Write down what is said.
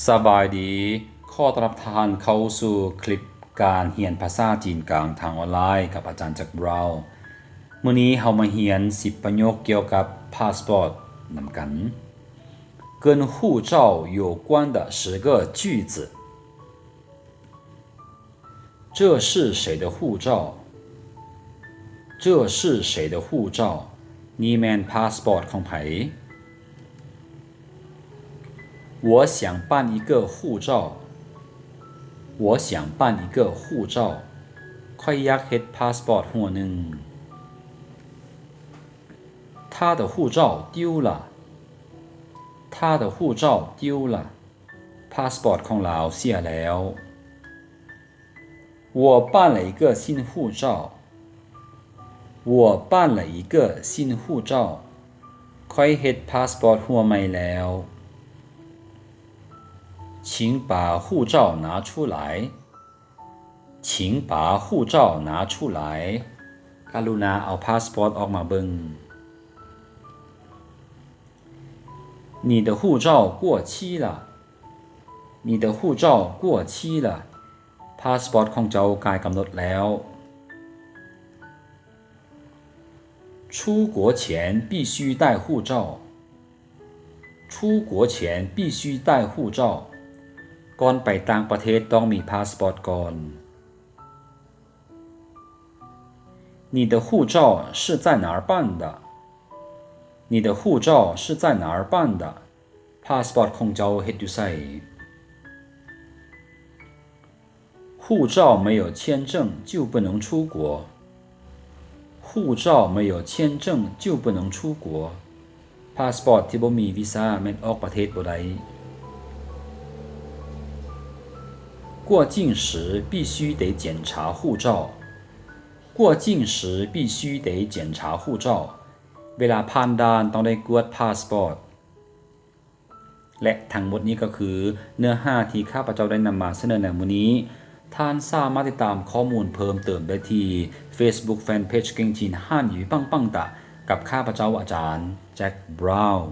สบายดีข้อต้อนรับท่านเข้าสู่คลิปการเรียนภาษาจีนกลางทางออนไลน์กับอาจารย์จักรเรามื้อนี้เรามาเรียน10ประโยคเกี่ยวกับพาสปอร์ตนำกัน跟护照有关的10个句子这是谁的护照这是谁的护照นี่แม่นพาสปอร์ตของไผ我想办一个护照我想办一个护照ข้อยอยากเฮ็ดพาสปอร์ตหัวหนึ่ง他的护照丢了他的护照丢了พาสปอร์ตของเราเสียแล้ว我办了一个新护照我办了一个新护照ข้อยเฮ็ดพาสปอร์ตหัวใหม่แล้ว请把护照拿出来请把护照拿出来กรุณาเอาพาสปอร์ตออกมาเบิ่ง你的护照过期了你的护照过期了พาสปอร์ตของเจ้ากายกำหนดแล้ว出国前必须带护照出国前必须带护照ก่อนไปต่างประเทศต้องมีพาสปอร์ตก่อน你的护照是在哪儿办的你的护照是在哪儿办的พาสปอร์ตของเจ้าเฮ็ดอยู่ไส护照没有签证就不能出国护照没有签证就不能出国พาสปอร์ตที่บ่มีวีซ่าแม่นออกประเทศบ่ได้过境时必须得检查护照过境时必须得检查护照เวลาผ่านด่านต้องได้กวดพาสปอร์ตและทั้งหมดนี้ก็คือเนื้อหาที่ข้าพเจ้าได้นำมาเสนอในมื้อนี้ท่านสามารถติดตามข้อมูลเพิ่มเติมได้ที่ Facebook Fanpage เก่งจีนฮั่นหยูปังปังตะกับข้าพเจ้าอาจารย์แจ็คบราวน์